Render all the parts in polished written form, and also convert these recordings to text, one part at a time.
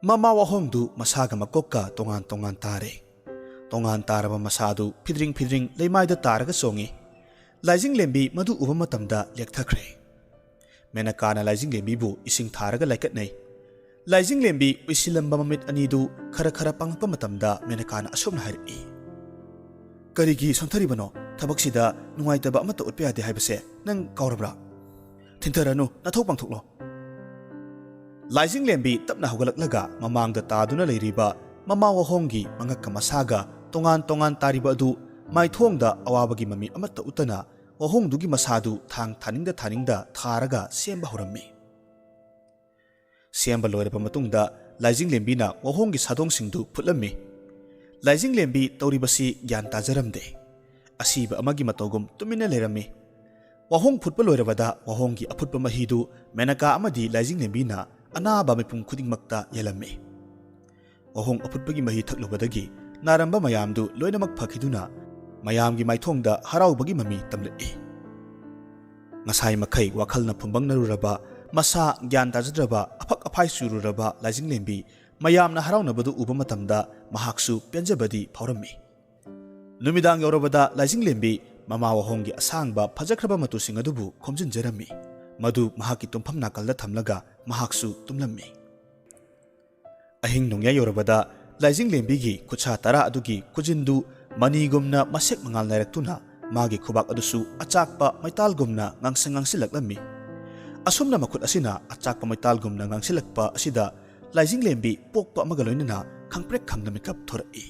Mama wahongdu masaga makokka tongan tongan tare. Tongan taraba masadu pidring pidring leimaida taraga songi. Laijinglembi madu uba matamda lekthakre. Menakana Laijinglembi bu ising tharaga laikatnai. Laijinglembi usilamba mamit anidu khara khara pangpa matamda menakana asomna hairi. Karigi sontaribano tabaksida nungaitaba amata utpe ade haibase nang kaurabra. Thintaranu nathok pangthoklo. Laijinglembi tapna hogalaklaga mamangda taduna leiriba mama wahonggi mangakka masaga tongan tongan tariba adu maithongda awabagi mami amata utana wahongdugi masadu thang thaningda tharaga semba horammi. Semba loiraba matungda Laijinglembina wahonggi sadongsindu phutlammi. Laijinglembi tauribasi gyan tajaramde. Asiba amagi matogum tumina lerammi. Wahong phutpa loirabada wahonggi aphutpa mahidu menaka amadi Laijinglembina anaba mipum khudingmakta yelammi. Wahong aputpagi mahi thaklubadagi naramba mayamdu loinamak phakiduna mayamgi maithongda haraubagi mami tamlei. Ngasai makai wakhalna phumbang naruraba masa gyan tajadraba aphak aphai sururaba Laijinglembi mayamna haraunabadu uba matamda mahaksu penjabadi phaurammi. Numidang yorobada Laijinglembi mama wahonggi asangba phajakraba matusing adubu khomjinjarammi. Madu mahaki tumpham nakalda thamlaga mahaksu tumlammi. Ahing nungya yorobada Laijinglembigi khutsha tara adugi kujindu manigumna masek mangal nairektuna magi khubak adusu achakpa maitalgumna ngangsilaklammi. Asumna makhut asina achakpa maitalgumna ngangsilakpa asida Laijinglembi pokpa amaga loinana khangprek khangna mikap thorai.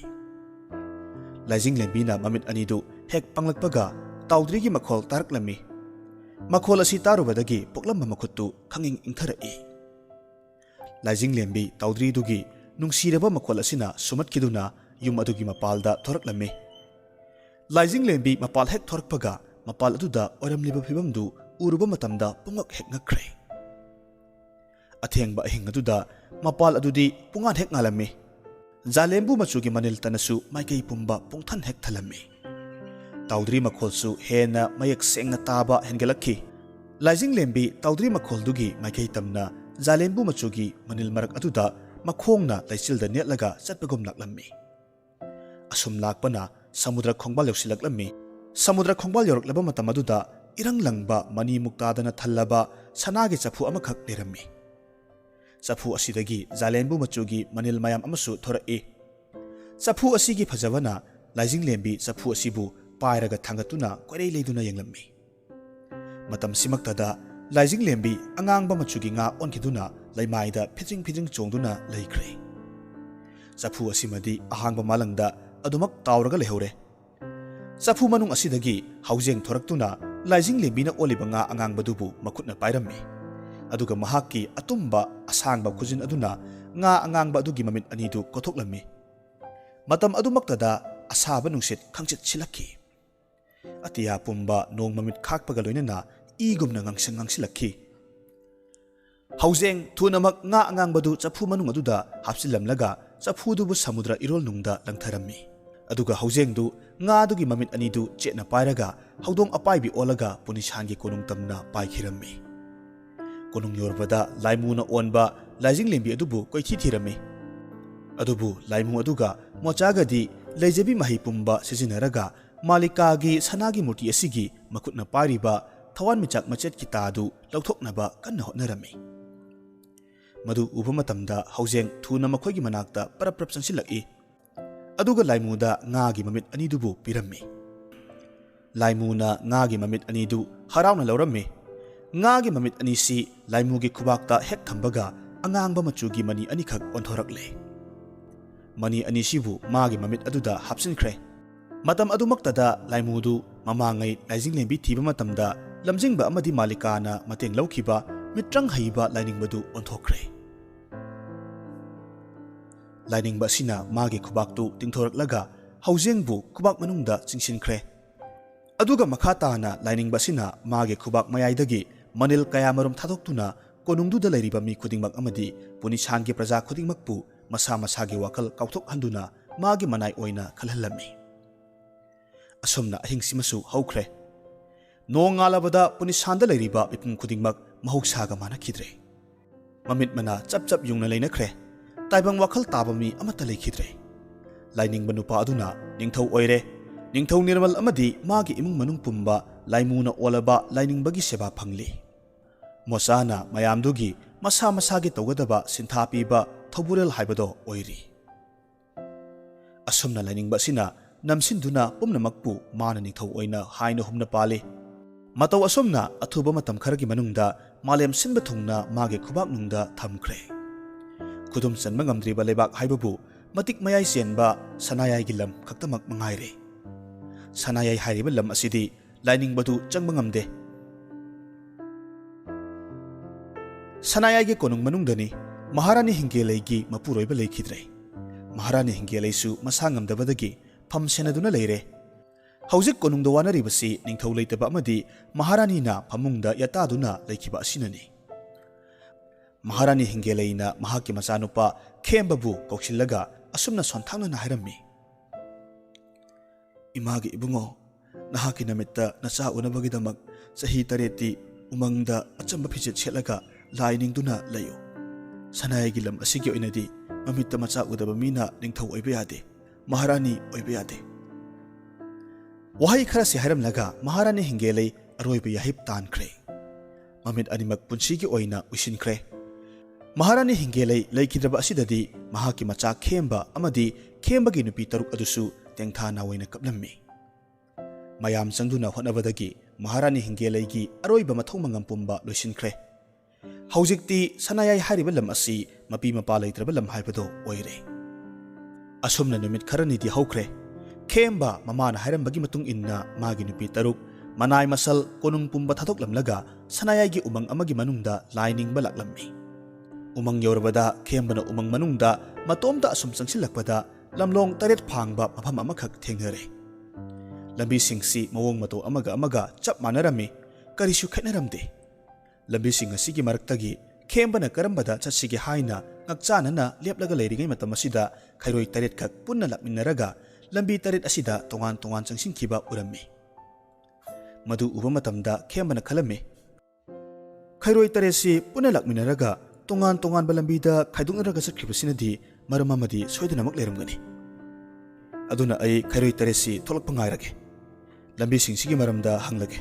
Laijinglembina mamit anidu hek panglakpaga taudrigi makhol taraklammi. Makhol asi tarubadagi poklamba makhuttu khanging ingtharai. Laijinglembi taudridugi nungsiraba makhol asina sumatkiduna yum adugi mapalda thoraklammi. Laijinglembi mapal hek thorakpaga mapal aduda oramliba phibamdu uruba matamda pungak hek ngakre. Athengba ahing aduda mapal adudi pungan hek ngalammi. Zalembu machugi manil tanasu maikei pumba pungthan hek thalammi. Taudri makholsu hena mayak sengna taba hengelakhi. Laijinglembi taudri makholdugi maikei tamna Zalembu machugi manil marak aduda makhongna laichilda netlaga chatpagum naklammi. Asum lakpana samudra khongbal yausilaklammi. Samudra khongbal yoraklaba matam aduda irang langba mani muktadana thallaba sanagi chafu amakhak lerammi. Chafu asidagi Zalembu machugi manil mayam amasu thorai. Chafu asigi phajabana Laijinglembi chafu asibu pairaga thangatuna korei leiduna yenglammi. Matam simaktada Laijinglembi angangba machugi nga onkiduna laimaida phijing chongduna laikre. Chafu asimadi ahangba malangda adumak tauraga lehore. Chafu manung asidagi haujeng thoraktuna Laijinglembina oliba nga angangbadubu makhutna pairammi. Aduga mahaki atumba asangba khujin aduna nga angangba adugi mamit anidu kothoklammi. Matam adumaktada asaba nungsit khangchit silakhi. Atiya pumba nong mamit khakpaga loinana igumna ngangsilakhi. Haujeng thunamak nga angangbadu chafu manung aduda hapsilamlaga chafudubu samudra irol nungda langtharammi. Aduga haujengdu nga adugi mamit anidu chetna pairaga haudong apaibi olaga punishangi konung tamna paikhirammi. Konung yorbada laimuna onba Laijinglembi adubu koithi thirammi. Adubu laimu aduga mochagadi leijabi mahi pumba sijinaraga Malikagi sanagi murti asigi makutna pariba thawan michak machet kitadu lauthoknaba kanna hotnarami. Madu uba matamda haujeng thuna makhoigi manakta paraprap changsilaki. Aduga laimuda ngagi mamit anidubu pirammi. Laimuna ngagi mamit anidu harauna laurammi. Ngagi mamit anisi laimugi khubakta hek thambaga angangba machugi mani anikhak onthorakle. Mani anisibu magi mamit aduda hapsinkhre. Matam adumaktada laimudu mamangai Laijinglembi thiba matamda lamjingba amadi malikana mateng laukhiba mitrang haiba lainingbadu onthokre. Lainingba sina magi khubaktu tingthoraklaga haujengbu khubak manungda chingsinkhre. Aduga makhatana lainingba sina magi khubak mayaidagi manil kayamarum thadoktuna konungduda lairiba mi khudingmak amadi punishangi praja khudingmakpu masa masagi wakal kauthok handuna magi manai oina khalhallammi. Asomna ahingsimasu haukhre. Nong alabada punishanda lairiba mipum khudingmak mahoksaga manakidre. Mamit mana chap yungna leinakhre. ताइबंग वखल ताबा मी अमता लेखिद्रे लाइनिंगबा नुपा अदुना निंगथौ ओइरे निंगथौ निर्मल अमदी मागी इमुंग मनुंग पुंबा लाइमुना ओलबा लाइनिंगबगी सेवा फंगली मोसाना मयामदुगी मसा मसागी तौगदबा सिंथा पीबा थौबुरेल हाइबदो ओइरी असुमना लाइनिंगबा सिना नमसिंदुना पुमनमकपु माना निंगथौ ओइना हाइना हुमना पाले मतौ असुमना अथुबा मतम खरगी मनुंगदा मालेम सिनबा थुंगना मागे खुबाक नुंगदा थमख्रे खुदुम चनबा ngamdriba लेबाक हाइबबु मतिक मयाइ चेनबा सनायाइगी lump खक्तमक मंगाइरे सनायाइ हाइरिबा lump असिदी लाइनिंगबदु चंगबा ngamde सनायाइगी कोनुंग मनुंगदनी महारानी हिंगेलैगी मपुरोइबा लेखिद्रे महारानी हिंगेलैसु मसा ngamdabadagi फम सेनदुना लेरे हौजिक कोनुंगदा वानरिबसी निंगथौ लेतबा अमदी महारानी ना फमुंगदा यतादुना लेखिबा असिननी महारानी हिंगेलैना महाकी मचानुपा खेमबबु कौशिल्लगा असुमना सोंथांगना हाइरम्मी इमागी इबुंगो नहाकी नमित्ता नचा उनबगिदमक चही तरेती उमंगदा अचंबा फिजेत सेलगा लाइनिंगदुना लयो सनायागी लम असिगी ओइनदी ममित्ता मचा उदबा मीना निंगथौ ओइबा यादे महारानी ओइबा यादे वहाई खरा से हाइरमलगा महारानी हिंगेलै अरोइबा याहिब तानख्रे ममित अनिमक पुंसीगी ओइना उसिनख्रे महारानी हिंगेलै लेखिद्रबा असिददी महाकी मचा खेमबा अमदी खेमबगी नुपी तरुक अदुसु तेंथाना ओइना कपलम्मी मयाम चंगदुना होनबदगी महारानी हिंगेलैगी अरोइबा मथौ मंगम पुंबा लोइसिनख्रे हौजिकती सनायाइ हारिबा लम असि मपी मपा लेत्रबा लम हाइबदो ओइरे असुमना नुमित खरनिदी हौख्रे खेमबा ममाना हाइरमबगी मतुंग इन्ना मागी नुपी तरुक मनाय मसल कोनुंग पुंबा थाथोकलमलगा सनायाइगी उमंग अमगी मनुंगदा लाइनिंगबा लाक्लम्मी उमंग यौरबदा खेमबना उमंग मनुंगदा मतोमदा असुम चंगसिलकपदा लमलोंग तरेत फांगबा मफम अमखक थेंगनरे लंबी सिंगसी मवोंग मतो अमगा चप मानरमी करिसु खैनरमदे लंबी सिंग असिगी मरक्तगी खेमबना करंबदा चसिगी हाइना ngakchanana leplaga leirigai matam asida khairoi taret khak punna lakminnaraga lambi taret asida tongan tongan changsinkiba urammi madu uba matamda khembana khalame khairoi taresi punna lakminnaraga tongan tongan balambida khaidungraga sakhibasinadi maramamadi soidanamak leramgani aduna ai khairoi taresi tholakpa ngairage lambi singsigi maramda hanglage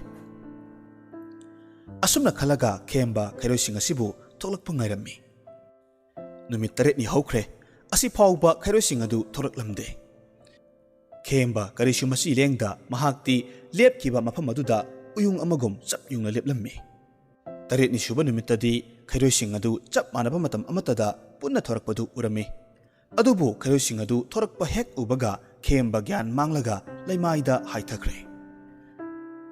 asumna khalaga khemba khairoi singasibu tholakpa ngairammi नुमित Taret नि हौख्रे असि फाउबा खैरोसिंग अदु थोरकलमदे खेमबा करिसु मसि लेंगदा महाक्ति लेपकिबा मफम अदुदा उयुंग अमगुम चप युंगना लेपलम्मी तरेत नि सुबा नुमितदी खैरोसिंग अदु चप मानबा मतम अमतदा पुन्ना थोरकपदु उरमी अदुबु खैरोसिंग अदु थोरकपा हेक उबगा खेमबा ज्ञान मांगलगा लैमाइदा हाइथख्रे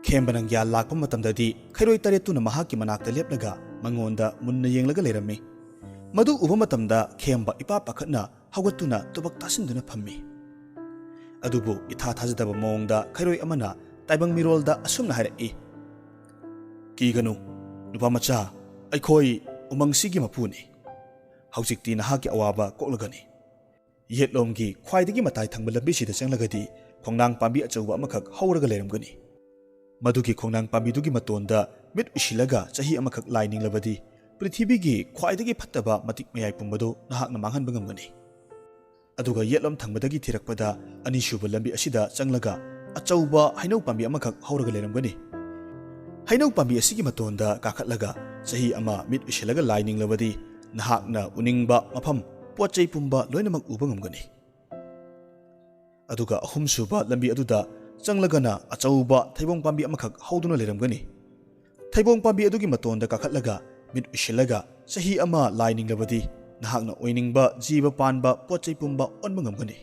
खेमबा ज्ञान लाकपा मतमददी खैरोइ तरेतुना महाकी मनाक्ता लेपलगा मंगोंदा मुन्ना येंगलगा लेरम्मी मधु उब मतमदा खेमबा इपा पाखतना हौगतुना तुबक तासिंदुना फम्मी अदुबु इथा थाजदबा मोंगदा खैरोइ अमना ताइबंग मिरोलदा असुमना हाइरई कीगनु नुपा मचा अइखोइ उमंगसिगी मपुनी हौजिकती नहाकी अवाबा कोक्लगनी येटलोमगी ख्वाइदगी मताइ थंगबा लंबिसिदा चंगलगदी खोंनांग पांबी अचौबा अमखक हौरगा लेरमगनी मधुगी खोंनांग पांबीदुगी मतोंदा मिट उसिलगा चही अमखक लाइनिंगलबदी पृथ्वीगी ख्वाइदगी फत्तबा मतिक मयाइ पुंबदो नहाकना मांगहनबा ngamgani aduga yetlom thangbadagi thirakpada anishuba lambi asida changlaka achauba hainau pambi amakak hauraga leramgani hainau pambi asigi matonda kakhatlaga sahi ama mit usilaga lining labadi nahakna uningba mafam pochai pumba loinamak uba ngamgani aduga ahumsuba lambi aduda changlagana achauba thaibong pambi amakak hauduna leramgani thaibong pambi adugi matonda kakhatlaga mit usilaga sahi ama lining labadi nahakna oiningba jiba panba pochai pumba onba ngamgani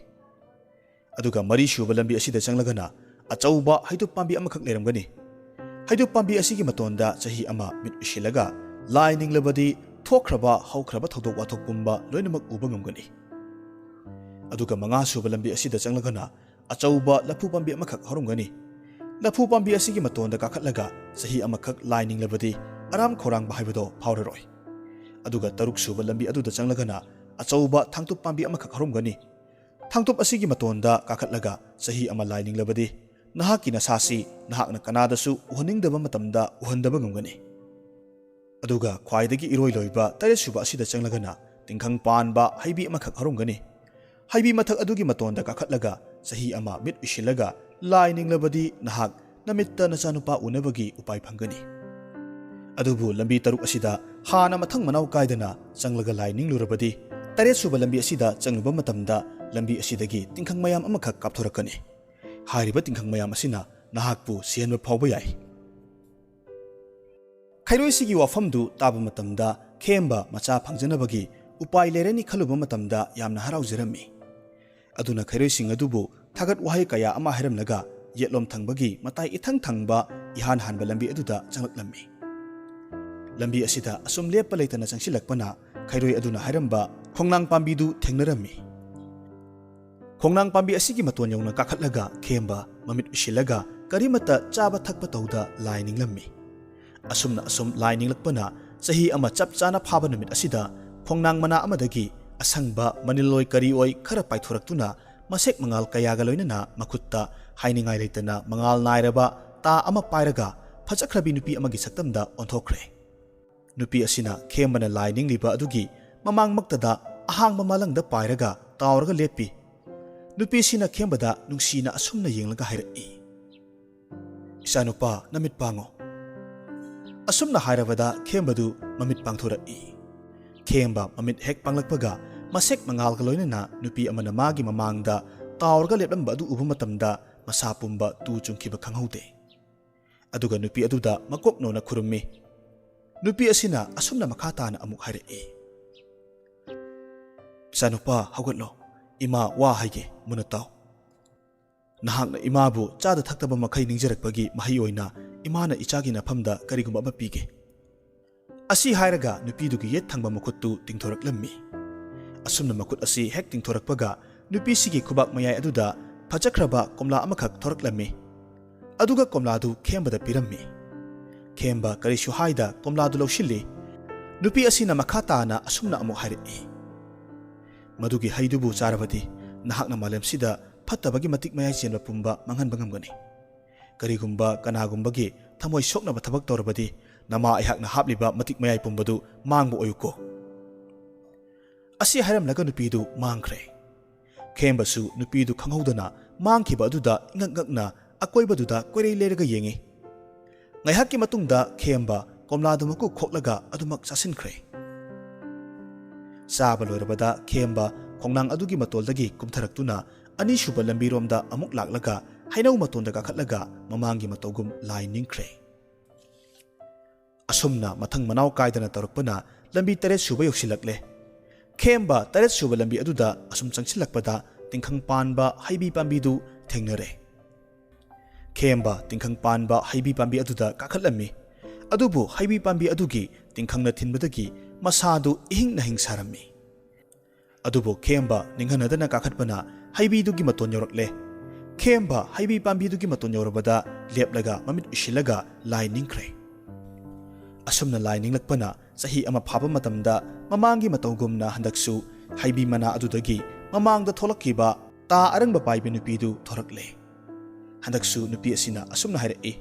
aduga mari shuba lambi asida changlagana achauba haidu pambi amakhak leramgani haidu pambi asigi matonda sahi ama mit usilaga lining labadi thokraba haukraba thodok wathok pumba loinamak uba ngamgani aduga manga shuba lambi asida changlagana achauba lapu pambi amakhak horumgani lapu pambi asigi matonda kakhatlaga sahi amakhak lining labadi aram khorang bahaibodo phauraroi aduga taruk suba lambi aduda changlagana achauba thangtup pambi amakhak harumgani thangtup asigi matonda kakhatlaga sahi ama lining labadi nahaki nasasi nahakna kanadasu uhaningdaba matamda uhandaba ngamgani aduga khwaidagi iroi loiba tare suba asida changlagana tingkhang panba haibi amakak harumgani haibi mathak adugi matonda kakhatlaga sahi ama mit usilaga lai ninglabadi nahak namitta nachanupa unabagi upai phangani adubu lambi taruk asida hana mathang manau kaidana changlaga lai ninglurabadi taret suba lambi asida changluba matamda lambi asidagi tingkhang mayam amakak kapthorakani hairiba tingkhang mayam asina nahakpu sienba phawba yai khairoisigi wafamdu taba matamda khemba macha phangjanabagi upai lerani khaluba matamda yamna haraujirami aduna khairoising adubu thagat wahai kaya ama hiramlaga yetlom thangbagi matai ithang thangba ihan hanba lambi aduda changlaklammi lambi asida asum lepa leitana changsilakpana khairoi aduna hairamba khongnang pambidu thengnarami khongnang pambi asigi maton yongna kakhatlaga khemba mamit usilaga karimata chaba thakpa tauda lai ninglammi asumna asum lai ninglakpana sahi ama chap chana phaba numit asida khongnang mana amadagi asangba maniloi karioi khara paithuraktuna masek mangal kayaga loinana makutta hainingai leitana mangal nairaba ta ama pairaga phachakhrabi nupi amagi saktamda onthokre nupi asina khembana lai ningliba adugi mamang maktada ahang mamalangda pairaga tawraga lepi nupi sina khembada nungsina asumna yenglaga hairai isanupa namit pango asumna hairabada khembadu mamit pangthorai khemba mamit hek panglakpaga masek mangal galoinana nupi amana magi mamangda tawrga leplamba adu ubu matamda masa pumba tu chungkiba khanghaude aduga nupi aduda makokno na khurummi nupi asina asumna makhatana amuk hairei sanupa haugatlo ima wa haige munataw nahakna imabu chada thaktaba makhai ningjarakpagi mahi oina imana ichagi nafamda karigumba ama pige asi hairaga nupidugi yet thangba makuttu tingthoraklammi asumna makut asi hek tingthorakpaga nupi sigi khubak mayai aduda phachakhraba komla amakhak thoraklammi aduga komladu khembada pirammi khemba karishu haida komladu lawshilli nupi asina makhatana asumna amuk hairei madugi haidubu charabadi nahakna malemsida phattabagi matik mayai chenba pumba manghanba ngamgani karigumba kanagumbagi thamoi soknaba thabak torabadi nama aihakna hapliba matik mayai pumbadu mangbu oyuko asi hairamlaga nupidu mangkhre khembasu nupidu khanghaudana mangkhiba aduda ingakngakna akoibaduda koirei lerega yengi ngaihakki matungda khemba komladumaku khoklaga adumak chasinkhre saba loirabada khemba khongnang adugi matoldagi kumtharaktuna ani shuba lambiromda amuk laklaga hainau matonda kakhatlaga mamangi matogum lai ningkhre asumna mathang manaw kaidana tarakpana lambi taret suba yoksilakle khemba taret suba lambi aduda asum changsilakpada tingkhang panba haibi pambidu thengnare khemba tingkhang panba haibi pambi aduda kakhatlammi adubu haibi pambi adugi tingkhangna thinbadagi masadu ihing na hingsarammi adubu khemba ninghanadana kakhatpana haibidugi maton yorakle khemba haibi pambidugi maton yorabada leplaga mamit usilaga lai ningkhre asumna lai ninglakpana sahi ama phaba matamda mamangi matawgumna handaksu haibi mana adudagi mamangda tholakkiba ta arangba paibe nupidu thorakle handaksu nupi asina asumna hairei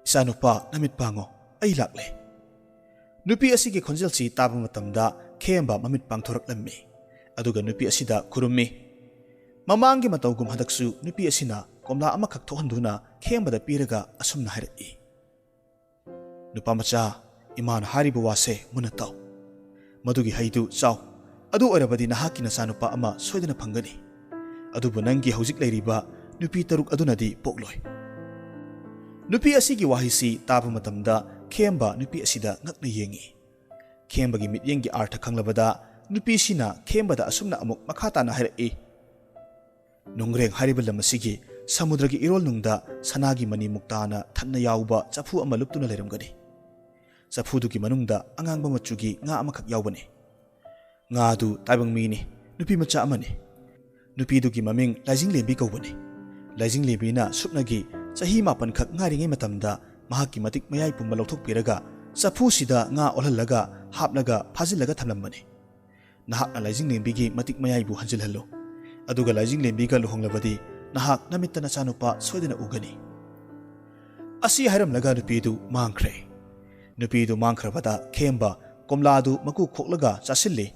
isanupa namit pango ai lakle nupi asigi khonjelsi taba matamda khemba mamit pangthoraklammi aduga nupi asida khurummi mamangi matawgum handaksu nupi asina komla amakhak thohanduna khembada piraga asumna hairei nupa macha iman hariba wase munataw madugi haidu chaw adu orabadi nahaki nachanupa ama soidana phangani adubu nangi hojik leiriba nupi taruk adunadi pokloi nupi asigi wahisi taba matamda khemba nupi asida ngakna yengi khembagi mityengi artha khanglabada nupi sina khembada asumna amuk makhatana hairei nongreng hariba lamasigi samudragi irol nungda sanagi mani muktana thanna yauba chafu ama luptuna leramgani chafudugi manungda angangba machugi nga amakhak yaubani nga du taibang mini nupi macha amani nupidugi maming laijinglembi kaubani laijinglembi na supnagi chahi mapan khak ngaringai matamda mahakki matik mayai pumba lawthokpiraga chafu sida nga olhallaga haplaga phajillaga thamlambani nahakna laijinglembi matik mayai bu hanjilhallo aduga laijinglembi ga luhonglabadi nahak namittana chanupa soidana ugani asi hairamlaga nupidu mangkhre nupidu mangkhrabada khemba komladu maku khoklaga chasilli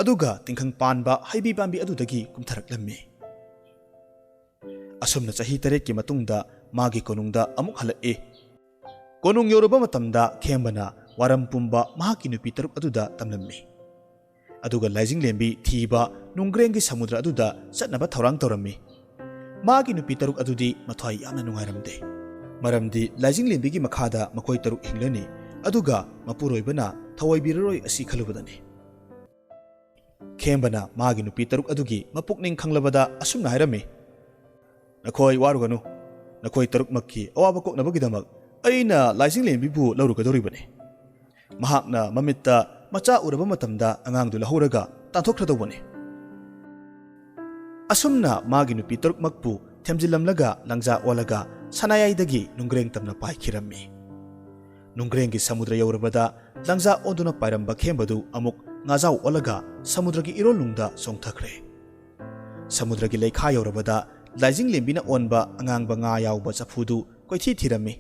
aduga tingkhang panba haibi pambi adudagi kumtharaklammi asumna chahi taret ki matungda magi konungda amuk halai konung yoruba matamda khembana waram pumba mahaki nupi taruk aduda tamlammi aduga laijinglembi thiba nungrengi samudra aduda chatnaba thorang torammi magi nupi taruk adudi mathwai yamna nungairamde maramdi laijinglembi gi makhada makoi taruk hinglani aduga mapuroibana thawaibiraroi asi khalubadani khembana magi nupi taruk adugi mapukning khanglabada asumna hairami nakoi waruganu nakoi taruk makki awaba koknabagidamak aina laijinglembi bu laurugadoribani mahakna mamitta macha uraba matamda angang du lahuraga tanthokradobani asumna magi nupi taruk makpu themjilamlaga langja olaga sanayaidagi nungreng tamna paikhirammi nungrengi samudra yaurabada langja onduna pairamba khembadu amuk ngajau olaga samudragi irolungda songthakre samudragi leikha yaurabada laijinglembina onba angangba nga yauba chafudu koithi thirami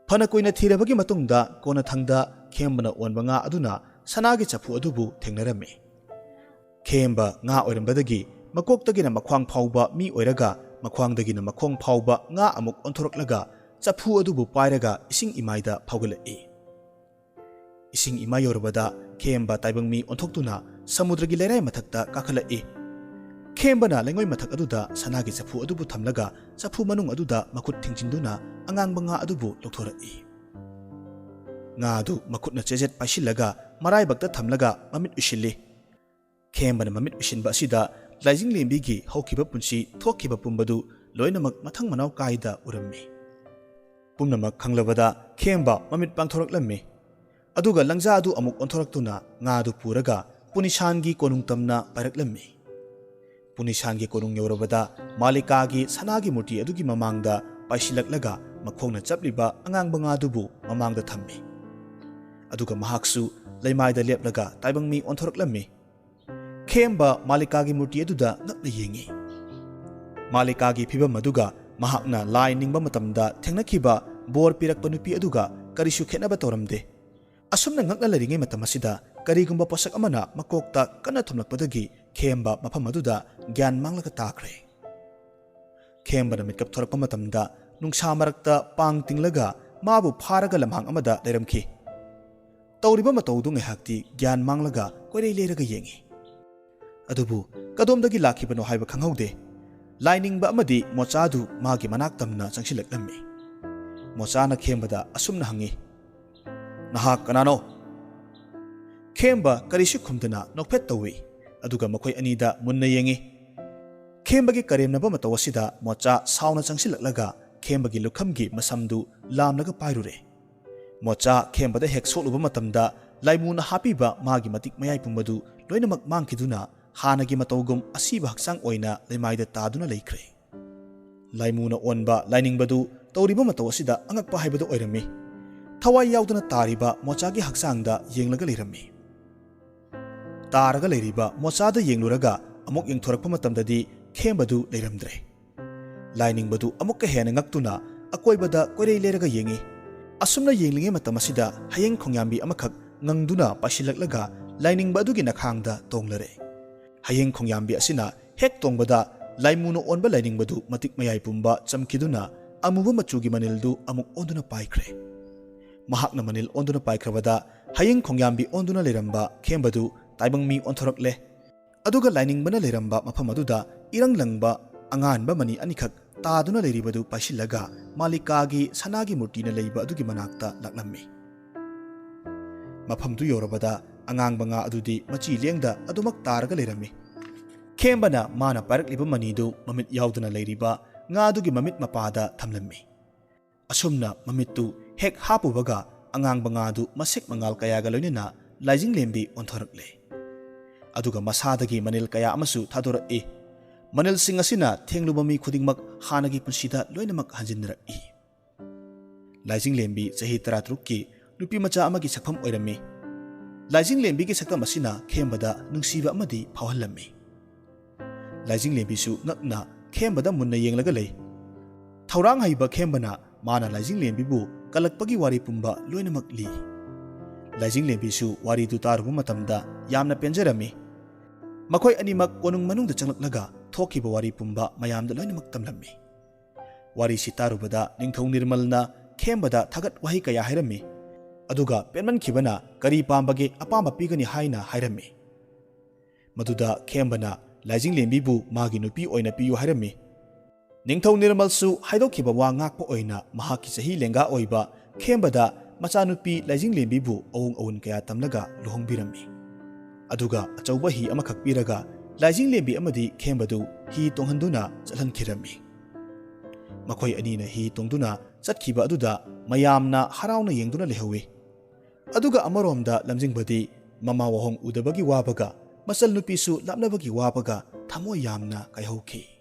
phana koina thirabagi matungda kona thangda khembana onba nga aduna sanagi chafu adubu thengnarami khemba nga oirambadagi makoktagina makhwang phauba mi oiraga makhwangdagina makhong phauba nga amuk onthoroklaga chafu adubu pairaga ising imaida phaugalai ising ima yorobada khemba taibang mi onthoktuna samudragi lerai mathakta kakhalai khembana lengoi mathak aduda sanagi chafu adubu thamlaga chafu manung aduda makut thingchinduna angang banga adubu lokhorai nga adu makutna chejet paisilaga marai bakta thamlaga mamit ushili khembana mamit ushinba asida laijinglembi gi haukiba punsi thokkiba pumbadu loinamak mathang manau kaida urammi pumnamak khanglabada khemba mamit pangthoraklammi aduga langja adu amuk onthoraktuna nga adu puraga punishangi konungtamna paraklammi punishangi konung yorobada malikagi sanagi murti adugi mamangda paisilaklaga makhongna chapliba angang banga dubu mamangda thammi aduga mahaksu leimaida leplaga taibangmi onthoraklammi khemba malikagi murti aduda ngakna yengi malikagi phibam aduga mahakna lai ningba matamda thengnakhiba bor pirakpa nupi aduga karisu khenaba toramde asumna ngakna laringai matam asida karigumba posak amana makokta kana thamlakpadagi khemba mafam aduda gyan manglaga takre khemba na mitkap thorakpa matamda nungsa marakta pang tinglaga mabu pharaga lamhang amada leiramkhi tawriba matawdu ngehakti gyan manglaga koirei leiraga yengi adubu kadomdagi lakhibano haiba khanghaude lainingba amadi mochadu magi manak tamna changsilaklammi mochana khembada asumna hangi nahak kanano khemba karisu khumdana nokphet tawi aduga makhoi anida munna yengi khembagi karemnaba matawasida mocha sauna changsilaklaga khembagi lukhamgi masamdu lamlaga pairure mocha khembada hek soluba matamda laimuna hapiba magi matik mayai pumbadu loinamak mangkiduna hanagi matawgum asiba haksang oina leimaida taduna leikre laimuna onba lainingbadu tawriba matawasida angakpa haibadu oirami thawai yauduna tariba mochagi haksangda yenglaga leirami taraga leiriba mochada yengluraga amuk yengthorakpa matamdadi khembadu leiramdre lainingbadu amukka hena ngaktuna akoibada koirei leiraga yengi asumna yenglinge matamasida hayeng khongyambi amakhak ngangduna pasilaklaga lainingba adugi nakhangda tonglare hayeng khongyambi asina hek tongbada laimuna onba lainingbadu matik mayai pumba chamkiduna amuba machugi manildu amuk onduna paikhre mahakna manil onduna paikhravada hayeng khongyambi onduna leiramba khembadu taibangmi onthorakle aduga lainingbana leiramba mafam aduda irang langba anganba mani anikhak taduna leiribadu paisilaga malikagi sanagi murtina leiba adugi manakta laklammi mafamdu yorabada angang banga adudi machi lengda adumak taraga leirami khembana mana parakliba manidu mamit yauduna leiriba nga adugi mamit mapada thamlammi asumna mamittu hek hapubaga angang banga adu masek mangal kayaga loinina laijinglembi onthorakle aduga masadagi manil kaya amasu thadorai manil sing asina thenglubami khudingmak hanagi punsida loinamak hanjinraki laijinglembi chahi 13 ki nupi macha amagi sakpham oirami laijinglembi gi saktam asina khembada nungsiba amadi phawhallammi laijinglembi su ngakna khembada munna yenglaga lei thaurang haiba khembana mana laijinglembi bu kalakpagi wari pumba loinamak li ꯂꯥꯏꯖꯤꯡꯂꯦꯝꯕꯤꯁꯨ ꯋꯥꯔꯤꯗꯨ ꯇꯥꯔꯨꯕ ꯃꯇꯝꯗ ꯌꯥꯝꯅ ꯄꯦꯟꯖꯔꯝꯃꯤ꯫ ꯃꯈꯣꯏ ꯑꯅꯤꯃꯛ ꯀꯣꯅꯨꯡ ꯃꯅꯨꯡꯗ ꯆꯪꯂꯛꯂꯒ ꯊꯣꯛꯈꯤꯕ ꯋꯥꯔꯤ ꯄꯨꯝꯕ ꯃꯌꯥꯝꯗ ꯂꯣꯏꯅꯃꯛ ꯇꯝꯂꯝꯃꯤ꯫ ꯋꯥꯔꯤꯁꯤ ꯇꯥꯔꯨꯕꯗ ꯅꯤꯡꯊꯧ ꯅꯤꯔꯃꯜꯅ ꯈꯦꯝꯕꯗ ꯊꯥꯒꯠ ꯋꯥꯍꯩ ꯀꯌꯥ ꯍꯥꯏꯔꯝꯃꯤ, ꯑꯗꯨꯒ ꯄꯦꯟꯃꯟꯈꯤꯕꯅ ꯀꯔꯤ ꯄꯥꯝꯕꯒꯦ ꯑꯄꯥꯝꯕ ꯄꯤꯒꯅꯤ ꯍꯥꯏꯅ ꯍꯥꯏꯔꯝꯃꯤ꯫ ꯃꯗꯨꯗ ꯈꯦꯝꯕꯅ ꯂꯥꯏꯖꯤꯡꯂꯦꯝꯕꯤꯕꯨ ꯃꯥꯒꯤ ꯅꯨꯄꯤ ꯑꯣꯏꯅ ꯄꯤꯌꯨ ꯍꯥꯏꯔꯝꯃꯤ꯫ ꯅꯤꯡꯊꯧ ꯅꯤꯔꯃꯜꯁꯨ ꯍꯥꯏꯗꯣꯛꯈꯤꯕ ꯋꯥ ꯉꯥꯛꯄ ꯑꯣꯏꯅ ꯃꯍꯥꯛꯀꯤ ꯆꯍꯤ ꯂꯦꯡꯒꯥ ꯑꯣꯏꯕ ꯈꯦꯝꯕꯗ ꯃꯆꯥꯅꯨꯄꯤ ꯂꯥꯏꯖꯤꯡꯂꯦꯝꯕꯤꯕꯨ ꯑꯋꯨꯡ ꯑꯋꯨꯟ ꯀꯌꯥ ꯇꯝꯂꯒ ꯂꯨꯍꯣꯡꯕꯤꯔꯝꯃꯤ꯫ ꯑꯗꯨꯒ ꯑꯆꯧꯕ ꯍꯤ ꯑꯃꯈꯛ ꯄꯤꯔꯒ ꯂꯥꯏꯖꯤꯡꯂꯦꯝꯕꯤ ꯑꯃꯗꯤ ꯈꯦꯝꯕꯗꯨ ꯍꯤ ꯇꯣꯡꯍꯟꯗꯨꯅ ꯆꯠꯍꯟꯈꯤꯔꯝꯃꯤ꯫ ꯃꯈꯣꯏ ꯑꯅꯤꯅ ꯍꯤ ꯇꯣꯡꯗꯨꯅ ꯆꯠꯈꯤꯕ ꯑꯗꯨꯗ ꯃꯌꯥꯝꯅ ꯍꯔꯥꯎꯅ ꯌꯦꯡꯗꯨꯅ ꯂꯩꯍꯧꯏ꯫ ꯑꯗꯨꯒ ꯑꯃꯔꯣꯝꯗ ꯂꯝꯖꯤꯡꯕꯗꯤ ꯃꯃꯥ ꯋꯥꯍꯣꯡ ꯎꯗꯕꯒꯤ ꯋꯥꯕꯒ ꯃꯆꯜ ꯅꯨꯄꯤꯁꯨ ꯂꯥꯞꯅꯕꯒꯤ ꯋꯥꯕꯒ ꯊꯃꯣꯏ ꯌꯥꯝꯅ ꯀꯥꯏꯍꯧꯈꯤ꯫